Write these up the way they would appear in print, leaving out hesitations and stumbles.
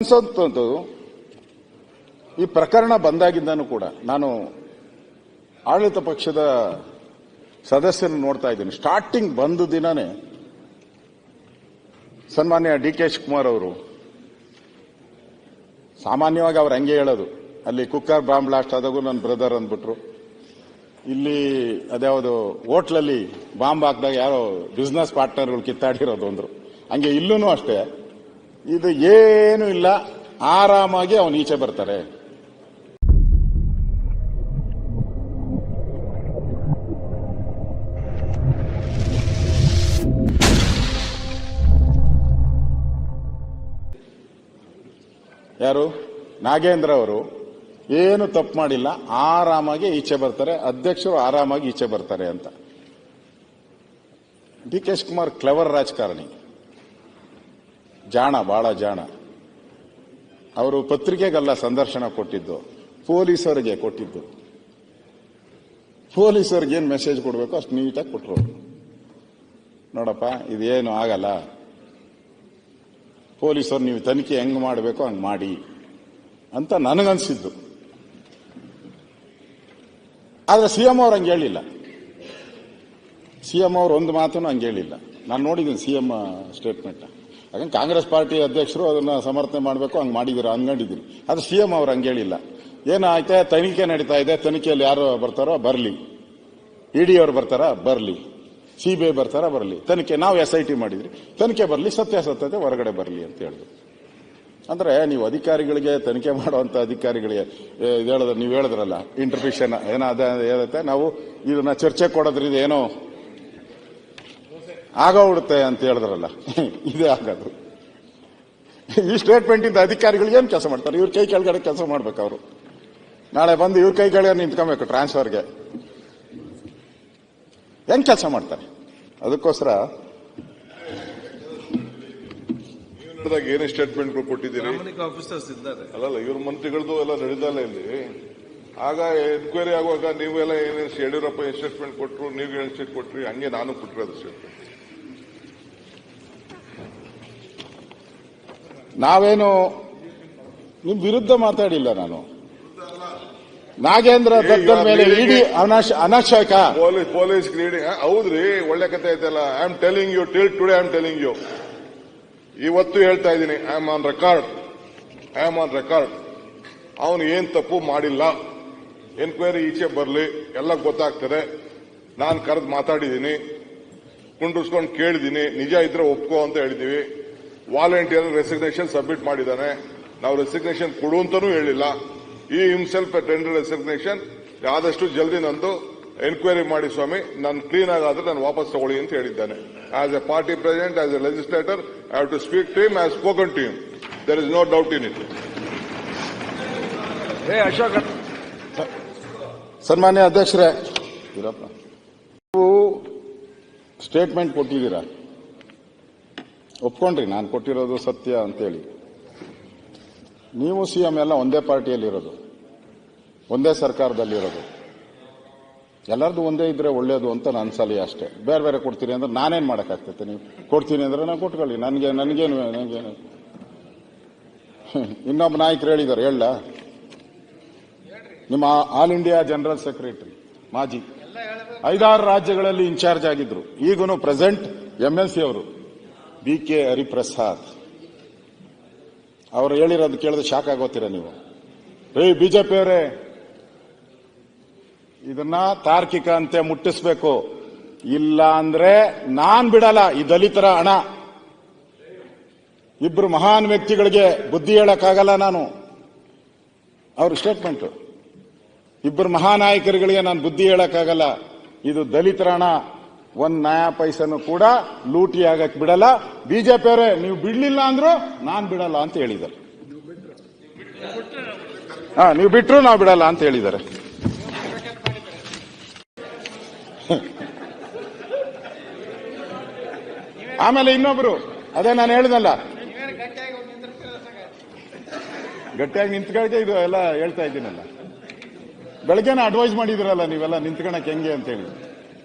ಅನ್ಸೋದು ಈ ಪ್ರಕರಣ ಬಂದಾಗಿಂದನೂ ಕೂಡ ನಾನು ಆಡಳಿತ ಪಕ್ಷದ ಸದಸ್ಯರನ್ನು ನೋಡ್ತಾ ಇದ್ದೀನಿ. ಸ್ಟಾರ್ಟಿಂಗ್ ಬಂದ ದಿನನೇ ಸನ್ಮಾನ್ಯ ಡಿ ಕೆ ಶಿವಕುಮಾರ್ ಅವರು ಸಾಮಾನ್ಯವಾಗಿ ಅವ್ರು ಹಂಗೆ ಹೇಳೋದು, ಅಲ್ಲಿ ಕುಕ್ಕರ್ ಬಾಂಬ್ ಬ್ಲಾಸ್ಟ್ ಆದಾಗೂ ನನ್ನ ಬ್ರದರ್ ಅಂದ್ಬಿಟ್ರು, ಇಲ್ಲಿ ಅದ್ಯಾವುದು ಹೋಟ್ಲಲ್ಲಿ ಬಾಂಬ್ ಹಾಕಿದಾಗ ಯಾರೋ ಬಿಸ್ನೆಸ್ ಪಾರ್ಟ್ನರ್ಗಳು ಕಿತ್ತಾಡಿರೋದು ಅಂದ್ರು. ಹಂಗೆ ಇಲ್ಲೂ ಅಷ್ಟೇ, ಇದು ಏನು ಇಲ್ಲ, ಆರಾಮಾಗಿ ಅವನು ಈಚೆ ಬರ್ತಾರೆ. ಯಾರು ನಾಗೇಂದ್ರ ಅವರು ಏನು ತಪ್ಪು ಮಾಡಿಲ್ಲ, ಆರಾಮಾಗಿ ಈಚೆ ಬರ್ತಾರೆ, ಅಧ್ಯಕ್ಷರು ಆರಾಮಾಗಿ ಈಚೆ ಬರ್ತಾರೆ ಅಂತ. ಡಿ ಕೆ ಶಿವಕುಮಾರ್ ಕ್ಲೆವರ್ ರಾಜಕಾರಣಿ, ಜಾಣ, ಬಹಳ ಜಾಣ. ಅವರು ಪತ್ರಿಕೆಗೆಲ್ಲ ಸಂದರ್ಶನ ಕೊಟ್ಟಿದ್ದು, ಪೊಲೀಸರಿಗೆ ಕೊಟ್ಟಿದ್ದು. ಪೊಲೀಸರಿಗೆ ಏನು ಮೆಸೇಜ್ ಕೊಡಬೇಕು ಅಷ್ಟು ನೀಟಾಗಿ ಕೊಟ್ಟರು. ನೋಡಪ್ಪ, ಇದೇನು ಆಗಲ್ಲ, ಪೊಲೀಸರು ನೀವು ತನಿಖೆ ಹೆಂಗ್ ಮಾಡಬೇಕು ಹಂಗೆ ಮಾಡಿ ಅಂತ ನನಗನ್ಸಿದ್ದು. ಆದ್ರೆ ಸಿಎಂ ಅವ್ರು ಹಂಗೆ ಹೇಳಿಲ್ಲ. ಸಿಎಂ ಅವ್ರು ಒಂದು ಮಾತನ್ನು ಹಂಗೆ ಹೇಳಿಲ್ಲ. ನಾನು ನೋಡಿದ್ದೀನಿ ಸಿಎಂ ಸ್ಟೇಟ್ಮೆಂಟ್. ಹಾಗಂಗೆ ಕಾಂಗ್ರೆಸ್ ಪಾರ್ಟಿ ಅಧ್ಯಕ್ಷರು ಅದನ್ನ ಸಮರ್ಥನೆ ಮಾಡಬೇಕು ಹಂಗೆ ಮಾಡಿದಿರ ಅನ್ಕೊಂಡಿದ್ದೀನಿ. ಅದು ಸಿಎಂ ಅವ್ರು ಹಂಗೆ ಹೇಳಿಲ್ಲ. ಏನಾಯ್ತೆ, ತನಿಖೆ ನಡೀತಾ ಇದೆ, ತನಿಖೆಯಲ್ಲಿ ಯಾರು ಬರ್ತಾರೋ ಬರಲಿ, ಇಡಿ ಅವ್ರು ಬರ್ತಾರಾ ಬರಲಿ, ಸಿಬಿಐ ಬರ್ತಾರಾ ಬರಲಿ, ತನಿಖೆ ನಾವು SIT ಮಾಡಿದ್ರಿ, ತನಿಖೆ ಬರಲಿ, ಸತ್ಯಾಸತ್ಯತೆ ಹೊರಗಡೆ ಬರಲಿ ಅಂತ ಹೇಳಿದ್ರು. ಅಂದ್ರೆ ನೀವು ಅಧಿಕಾರಿಗಳಿಗೆ, ತನಿಖೆ ಮಾಡುವಂತ ಅಧಿಕಾರಿಗಳಿಗೆ ನೀವು ಹೇಳಿದ್ರಲ್ಲ, ಇಂಟರ್ಫಿಷನ್ ಏನಾಗುತ್ತೆ, ನಾವು ಇದನ್ನ ಚರ್ಚೆ ಕೊಡೋದ್ರಿಂದ ಏನೋ ಆಗೋಗ್ಬಿಡುತ್ತೆ ಅಂತ ಹೇಳಿದ್ರಲ್ಲ, ಇದೇ ಆಗೋದು. ಈ ಸ್ಟೇಟ್ಮೆಂಟ್ ಇಂದ ಅಧಿಕಾರಿಗಳಿಗೆ ಏನು ಕೆಲಸ ಮಾಡ್ತಾರೆ? ಇವ್ರ ಕೈ ಕೆಳಗಡೆ ಕೆಲಸ ಮಾಡ್ಬೇಕು. ಅವರು ನಾಳೆ ಬಂದು ಇವ್ರ ಕೈ ಕೆಳಗಡೆ ನಿಂತ್ಕೊಬೇಕು ಟ್ರಾನ್ಸ್ಫರ್ಗೆ. ಹೆಂಗ್ ಕೆಲಸ ಮಾಡ್ತಾರೆ? ಅದಕ್ಕೋಸ್ಕರ ಏನೇ ಸ್ಟೇಟ್ಮೆಂಟ್ಗಳು ಕೊಟ್ಟಿದ್ದೀರಿ ಅಲ್ಲಲ್ಲ, ಇವ್ರ ಮಂತ್ರಿಗಳದ್ದು ಎಲ್ಲ ನಡೆದಲ್ಲ ಇಲ್ಲಿ. ಆಗ ಎನ್ಕ್ವೈರಿ ಆಗುವಾಗ ನೀವೆಲ್ಲ ಏನೇನು ಯಡಿಯೂರಪ್ಪ ಸ್ಟೇಟ್ಮೆಂಟ್ ಕೊಟ್ಟರು, ನೀವು ಏನು ಸ್ಟೇಟ್ ಕೊಟ್ರಿ, ಹಂಗೆ ನಾನು ಕೊಟ್ಟಿರೋದು ಸ್ಟೇಟ್ಮೆಂಟ್. ನಾವೇನು ನಿಮ್ ವಿರುದ್ಧ ಮಾತಾಡಿಲ್ಲ. ನಾನು ನಾಗೇಂದ್ರ ದತ್ತನ ಮೇಲೆ ಇಡಿ ಅನಾಶಕ ಪೊಲೀಸ್ ಹೌದ್ರಿ, ಒಳ್ಳೆ ಕತೆ ಐತಲ್ಲ. I am telling you, till today I am telling you, ಇವತ್ತು ಹೇಳ್ತಾ ಇದ್ದೀನಿ, ಐ ಆಮ್ ಆನ್ ರೆಕಾರ್ಡ್. ಅವನು ಏನ್ ತಪ್ಪು ಮಾಡಿಲ್ಲ. ಎನ್ಕ್ವೈರಿ ಈಚೆ ಬರಲಿ, ಎಲ್ಲ ಗೊತ್ತಾಗ್ತದೆ. ನಾನು ಕರೆದು ಮಾತಾಡಿದ್ದೀನಿ, ಕುಂಡ್ರಿಸ್ಕೊಂಡು ಕೇಳಿದ್ದೀನಿ, ನಿಜ ಇದ್ರೆ ಒಪ್ಕೋ ಅಂತ ಹೇಳಿದೀವಿ. ವಾಲಂಟಿಯರ್ ರೆಸಿಗ್ನೇಷನ್ ಸಬ್ಮಿಟ್ ಮಾಡಿದ್ದಾನೆ. ನಾವು ರೆಸಿಗ್ನೇಷನ್ ಕೊಡು ಅಂತಾನೂ ಹೇಳಿಲ್ಲ. ಈ ಹಿಮ್ಸೆಲ್ಫ್ ಟೆಂಡರ್ ರೆಸಿಗ್ನೇಷನ್ ಆದಷ್ಟು ಜಲ್ದಿ ನಂದು ಎನ್ಕ್ವೈರಿ ಮಾಡಿ ಸ್ವಾಮಿ, ನಾನು ಕ್ಲೀನ್ ಆಗಾದ್ರೆ ನಾನು ವಾಪಸ್ ತಗೊಳ್ಳಿ ಅಂತ ಹೇಳಿದ್ದಾನೆ. As a party president, as a legislator, I have to speak to him, I have spoken to him. There is no doubt in it. Ashok, ಸನ್ಮಾನ್ಯ ಅಧ್ಯಕ್ಷರೇ, ನೀವು ಸ್ಟೇಟ್ಮೆಂಟ್ ಕೊಟ್ಟಿದ್ದೀರಾ, ಒಪ್ಕೊಂಡ್ರಿ ನಾನು ಕೊಟ್ಟಿರೋದು ಸತ್ಯ ಅಂತೇಳಿ. ನೀವು ಸಿಎಂ ಎಲ್ಲ ಒಂದೇ ಪಾರ್ಟಿಯಲ್ಲಿರೋದು, ಒಂದೇ ಸರ್ಕಾರದಲ್ಲಿರೋದು, ಎಲ್ಲರದು ಒಂದೇ ಇದ್ರೆ ಒಳ್ಳೇದು ಅಂತ ನನ್ನ ಸಲಹೆ ಅಷ್ಟೇ. ಬೇರೆ ಬೇರೆ ಕೊಡ್ತೀನಿ ಅಂದ್ರೆ ನಾನೇನ್ ಮಾಡಕ್ಕಾಗ್ತೈತೆ? ನೀವು ಕೊಡ್ತೀನಿ ಅಂದ್ರೆ ನಾನು ಕೊಟ್ಕೊಳ್ಳಿ, ನನಗೇನು. ಇನ್ನೊಬ್ಬ ನಾಯಕರು ಹೇಳಿದ್ದಾರೆ, ಹೇಳ, ನಿಮ್ಮ ಆಲ್ ಇಂಡಿಯಾ ಜನರಲ್ ಸೆಕ್ರೆಟರಿ ಮಾಜಿ 5-6 ರಾಜ್ಯಗಳಲ್ಲಿ ಇನ್ಚಾರ್ಜ್ ಆಗಿದ್ರು, ಈಗೂನು ಪ್ರೆಸೆಂಟ್ MLC ಅವರು BK ಹರಿಪ್ರಸಾದ್ ಅವರು ಹೇಳಿರೋದು ಕೇಳಿದ್ರೆ ಶಾಕ್ ಆಗೋತೀರ ನೀವು. ಬಿಜೆಪಿ ಅವರೇ, ಇದನ್ನ ತಾರ್ಕಿಕ ಅಂತೆ ಮುಟ್ಟಿಸ್ಬೇಕು, ಇಲ್ಲ ಅಂದ್ರೆ ನಾನ್ ಬಿಡಲ್ಲ. ಈ ದಲಿತರ ಹಣ, ಇಬ್ರು ಮಹಾನ್ ವ್ಯಕ್ತಿಗಳಿಗೆ ಬುದ್ಧಿ ಹೇಳಕ್ಕಾಗಲ್ಲ ನಾನು. ಅವ್ರ ಸ್ಟೇಟ್ಮೆಂಟ್, ಇಬ್ಬರು ಮಹಾನಾಯಕರುಗಳಿಗೆ ನಾನು ಬುದ್ಧಿ ಹೇಳಕ್ಕಾಗಲ್ಲ. ಇದು ದಲಿತರ ಹಣ, ಒಂದ್ ನಯಾ ಪೈಸನು ಕೂಡ ಲೂಟಿ ಆಗಕ್ ಬಿಡಲ್ಲ. ಬಿಜೆಪಿ ಅವರೇ, ನೀವು ಬಿಡ್ಲಿಲ್ಲ ಅಂದ್ರೂ ನಾನ್ ಬಿಡಲ್ಲ ಅಂತ ಹೇಳಿದ್ದಾರೆ. ನೀವು ಬಿಟ್ರು ನಾವು ಬಿಡಲ್ಲ ಅಂತ ಹೇಳಿದ್ದಾರೆ. ಆಮೇಲೆ ಇನ್ನೊಬ್ರು, ಅದೇ ನಾನು ಹೇಳಿದಲ್ಲ, ಗಟ್ಟಿಯಾಗಿ ನಿಂತ್ಕೊಳ್ಳಕ್ಕೆ ಇದು ಎಲ್ಲ ಹೇಳ್ತಾ ಇದ್ದೀನಲ್ಲ. ಬೆಳಗ್ಗೆನ ಅಡ್ವೈಸ್ ಮಾಡಿದಿರಲ್ಲ ನೀವೆಲ್ಲ ನಿಂತ್ಕೊಳಕ್ ಹೆಂಗೆ ಅಂತ ಹೇಳಿ.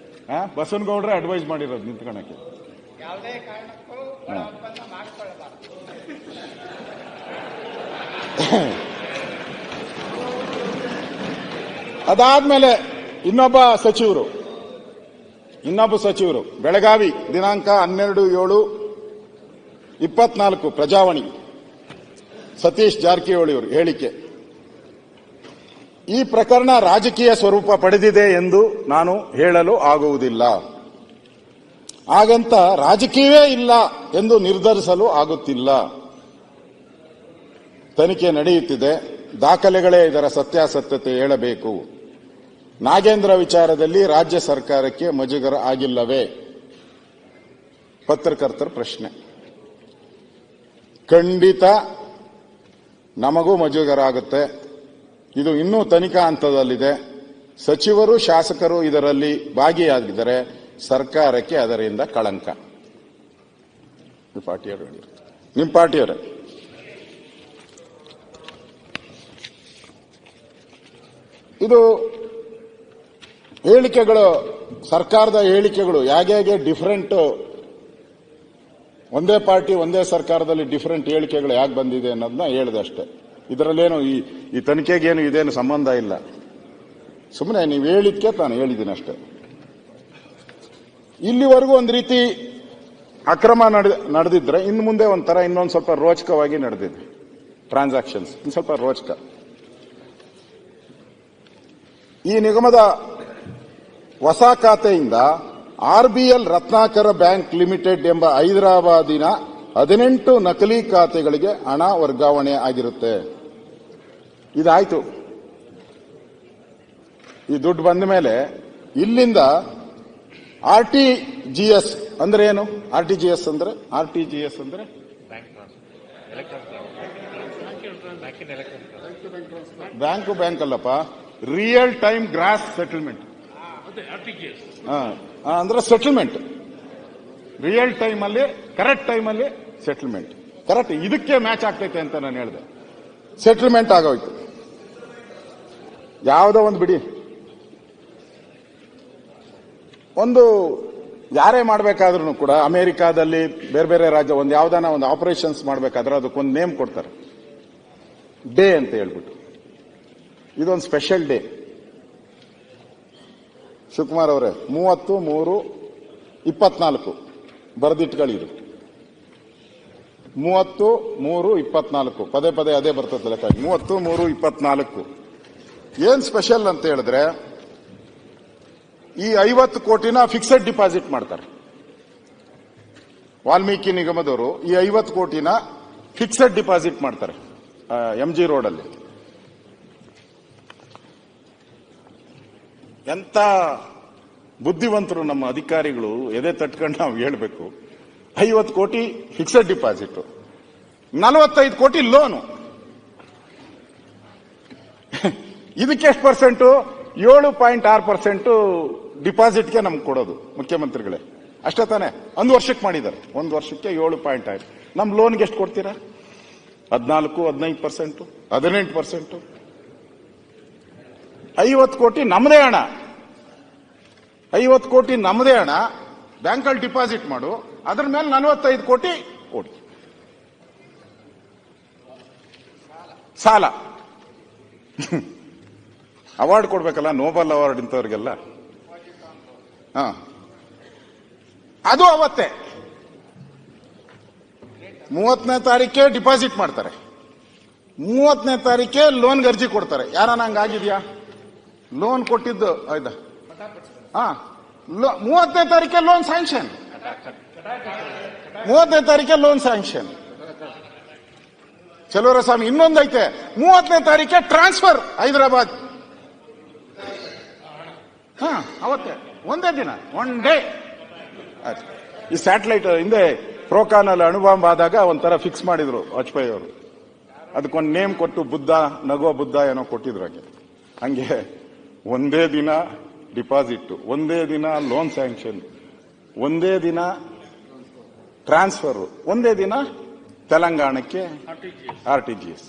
ಬಸವನಗೌಡ್ರೆ ಅಡ್ವೈಸ್ ಮಾಡಿರೋದು ನಿಂತ್ಕೊಳಕ್ಕೆ. ಯಾವುದೇ ಕಾರಣಕ್ಕೂ ಅದಾದ್ಮೇಲೆ ಇನ್ನೊಬ್ಬ ಸಚಿವರು ಬೆಳಗಾವಿ ದಿನಾಂಕ 12/7/24 ಪ್ರಜಾವಾಣಿ ಸತೀಶ್ ಜಾರಕಿಹೊಳಿ ಅವರು ಹೇಳಿಕೆ. ಈ ಪ್ರಕರಣ ರಾಜಕೀಯ ಸ್ವರೂಪ ಪಡೆದಿದೆ ಎಂದು ನಾನು ಹೇಳಲು ಆಗುವುದಿಲ್ಲ. ಹಾಗಂತ ರಾಜಕೀಯವೇ ಇಲ್ಲ ಎಂದು ನಿರ್ಧರಿಸಲು ಆಗುತ್ತಿಲ್ಲ. ತನಿಖೆ ನಡೆಯುತ್ತಿದೆ. ದಾಖಲೆಗಳೇ ಇದರ ಸತ್ಯಾಸತ್ಯತೆ ಹೇಳಬೇಕು. ನಾಗೇಂದ್ರ ವಿಚಾರದಲ್ಲಿ ರಾಜ್ಯ ಸರ್ಕಾರಕ್ಕೆ ಮುಜುಗರ ಆಗಿಲ್ಲವೇ? ಪತ್ರಕರ್ತರ ಪ್ರಶ್ನೆ. ಖಂಡಿತ ನಮಗೂ ಮುಜುಗರ ಆಗುತ್ತೆ. ಇದು ಇನ್ನೂ ತನಿಖಾ ಹಂತದಲ್ಲಿದೆ. ಸಚಿವರು ಶಾಸಕರು ಇದರಲ್ಲಿ ಭಾಗಿಯಾಗಿದ್ದರೆ ಸರ್ಕಾರಕ್ಕೆ ಅದರಿಂದ ಕಳಂಕ. ನಿಮ್ಮ ಪಾರ್ಟಿಯವರೇ ಇದು ಹೇಳಿಕೆಗಳು, ಸರ್ಕಾರದ ಹೇಳಿಕೆಗಳು ಹೇಗೆ ಡಿಫರೆಂಟ್, ಒಂದೇ ಪಾರ್ಟಿ ಒಂದೇ ಸರ್ಕಾರದಲ್ಲಿ ಡಿಫರೆಂಟ್ ಹೇಳಿಕೆಗಳು ಯಾಕೆ ಬಂದಿದೆ ಅನ್ನೋದನ್ನ ಹೇಳಿದೆ ಅಷ್ಟೇ. ಇದರಲ್ಲೇನು ಈ ತನಿಖೆಗೇನು ಇದೇನು ಸಂಬಂಧ ಇಲ್ಲ. ಸುಮ್ಮನೆ ನೀವು ಹೇಳಿದ್ಕೆ ನಾನು ಹೇಳಿದ್ದೀನಿ ಅಷ್ಟೇ. ಇಲ್ಲಿವರೆಗೂ ಒಂದು ರೀತಿ ಅಕ್ರಮ ನಡೆದಿದ್ರೆ ಇನ್ನು ಮುಂದೆ ಒಂಥರ ಇನ್ನೊಂದು ಸ್ವಲ್ಪ ರೋಚಕವಾಗಿ ನಡೆದಿದೆ ಟ್ರಾನ್ಸಾಕ್ಷನ್ಸ್, ಇನ್ನು ಸ್ವಲ್ಪ ರೋಚಕ. ಈ ನಿಗಮದ ಹೊಸ ಖಾತೆಯಿಂದ ಆರ್ಬಿಎಲ್ ರತ್ನಾಕರ ಬ್ಯಾಂಕ್ ಲಿಮಿಟೆಡ್ ಎಂಬ ಹೈದರಾಬಾದಿನ 18 ನಕಲಿ ಖಾತೆಗಳಿಗೆ ಹಣ ವರ್ಗಾವಣೆ ಆಗಿರುತ್ತೆ. ಇದಾಯ್ತು. ಈ ದುಡ್ಡು ಬಂದ ಮೇಲೆ ಇಲ್ಲಿಂದ ಆರ್ಟಿಜಿಎಸ್ ಅಂದ್ರೆ ಏನು? ಆರ್ಟಿಜಿಎಸ್ ಅಂದ್ರೆ ಬ್ಯಾಂಕ್ ಅಲ್ಲಪ್ಪ, ರಿಯಲ್ ಟೈಮ್ ಗ್ರಾಸ್ ಸೆಟಲ್ಮೆಂಟ್ ಅಂದ್ರೆ ಸೆಟಲ್ಮೆಂಟ್. ರಿಯಲ್ ಟೈಮ್ ಅಲ್ಲಿ ಕರೆಕ್ಟ್ ಟೈಮ್ ಅಲ್ಲಿ ಸೆಟಲ್ಮೆಂಟ್. ಕರೆಕ್ಟ್ ಇದಕ್ಕೆ ಮ್ಯಾಚ್ ಆಗ್ತೈತೆ ಅಂತ ನಾನು ಹೇಳಿದೆ. ಸೆಟಲ್ಮೆಂಟ್ ಆಗೋಯ್ತು. ಯಾವುದೋ ಒಂದು ಬಿಡಿ, ಒಂದು ಯಾರೇ ಮಾಡಬೇಕಾದ್ರೂ ಕೂಡ ಅಮೆರಿಕಾದಲ್ಲಿ ಬೇರೆ ಬೇರೆ ರಾಜ್ಯ ಒಂದು ಯಾವ್ದಾನ ಒಂದು ಆಪರೇಷನ್ಸ್ ಮಾಡಬೇಕಾದ್ರೆ ಅದಕ್ಕೊಂದು ನೇಮ್ ಕೊಡ್ತಾರೆ, ಡೇ ಅಂತ ಹೇಳ್ಬಿಟ್ಟು. ಇದೊಂದು ಸ್ಪೆಷಲ್ ಡೇ. ಶಿವಕುಮಾರ್ ಅವರೇ 30/3/24 ಬರೆದಿಟ್ಗಳಿದು. 30/3/24 ಪದೇ ಪದೇ ಅದೇ ಬರ್ತದೆ ಲೆಕ್ಕ. 30/3/24 ಏನ್ ಸ್ಪೆಷಲ್ ಅಂತ ಹೇಳಿದ್ರೆ, ಈ 50 ಕೋಟಿನ ಫಿಕ್ಸೆಡ್ ಡಿಪಾಸಿಟ್ ಮಾಡ್ತಾರೆ. ವಾಲ್ಮೀಕಿ ನಿಗಮದವರು ಈ 50 ಕೋಟಿನ ಫಿಕ್ಸೆಡ್ ಡಿಪಾಸಿಟ್ ಮಾಡ್ತಾರೆ ಎಂಜಿ ರೋಡಲ್ಲಿ. ಎಂತ ಬುದ್ಧಿವಂತರು ನಮ್ಮ ಅಧಿಕಾರಿಗಳು, ಎದೆ ತಟ್ಕೊಂಡು ನಾವು ಹೇಳ್ಬೇಕು. 50 ಕೋಟಿ ಫಿಕ್ಸೆಡ್ ಡಿಪಾಸಿಟ್, 45 ಕೋಟಿ ಲೋನು. ಇದಕ್ಕೆ ಎಷ್ಟು ಪರ್ಸೆಂಟು? 7.6% ಡಿಪಾಸಿಟ್ಗೆ ನಮ್ಗೆ ಕೊಡೋದು ಮುಖ್ಯಮಂತ್ರಿಗಳೇ. ಅಷ್ಟೇ ತಾನೆ? ಒಂದು ವರ್ಷಕ್ಕೆ ಮಾಡಿದ್ದಾರೆ. ಒಂದು ವರ್ಷಕ್ಕೆ 7.5. ನಮ್ ಲೋನ್ಗೆ ಎಷ್ಟು ಕೊಡ್ತೀರಾ? 14-15%, 18%. 50 ಕೋಟಿ ನಮ್ಮದೇ ಹಣ. 50 ಕೋಟಿ ನಮ್ಮದೇ ಹಣ ಬ್ಯಾಂಕಲ್ಲಿ ಡಿಪಾಸಿಟ್ ಮಾಡು, ಅದ್ರ ಮೇಲೆ 45 ಕೋಟಿ ಕೊಡಿ ಸಾಲ. ಅವಾರ್ಡ್ ಕೊಡ್ಬೇಕಲ್ಲ, ನೋಬಲ್ ಅವಾರ್ಡ್ ಇಂಥವ್ರಿಗೆಲ್ಲ. ಅದು ಅವತ್ತೇ 30ನೇ ತಾರೀಕೆ ಡಿಪಾಸಿಟ್ ಮಾಡ್ತಾರೆ, 30ನೇ ತಾರೀಕೆ ಲೋನ್ಗೆ ಅರ್ಜಿ ಕೊಡ್ತಾರೆ. ಯಾರನ್ನ ಹಂಗಾಗಿದ್ಯಾ? ಲೋನ್ ಕೊಟ್ಟಿದ್ದು ಆಯ್ತಾ? 30ನೇ ತಾರೀಕೆ ಲೋನ್ ಸ್ಯಾಂಕ್ಷನ್. 30ನೇ ತಾರೀಕೆ ಲೋನ್ ಸ್ಯಾಂಕ್ಷನ್. ಚಲುವರಸ್ವಾಮಿ ಇನ್ನೊಂದೈತೆ, 30ನೇ ತಾರೀಕೆ ಟ್ರಾನ್ಸ್ಫರ್ ಹೈದರಾಬಾದ್. ಅವತ್ತೇ ಒಂದೇ ದಿನ, ಒನ್ ಡೇ. ಈ ಸ್ಯಾಟಲೈಟ್ ಹಿಂದೆ ಪ್ರೋಕಾನಲ್ಲಿ ಅಣುಬಾಂಬ್ ಆದಾಗ ಒಂಥರ ಫಿಕ್ಸ್ ಮಾಡಿದ್ರು ವಾಜಪೇಯಿ ಅವರು. ಅದಕ್ಕೊಂದು ನೇಮ್ ಕೊಟ್ಟು ಬುದ್ಧ, ನಗುವ ಬುದ್ಧ ಏನೋ ಕೊಟ್ಟಿದ್ರು. ಹಂಗೆ ಒಂದೇ ದಿನ ಡಿಪಾಸಿಟ್, ಒಂದೇ ದಿನ ಲೋನ್ ಸ್ಯಾಂಕ್ಷನ್, ಒಂದೇ ದಿನ ಟ್ರಾನ್ಸ್ಫರ್, ಒಂದೇ ದಿನ ತೆಲಂಗಾಣಕ್ಕೆ ಆರ್ಟಿಜಿಎಸ್.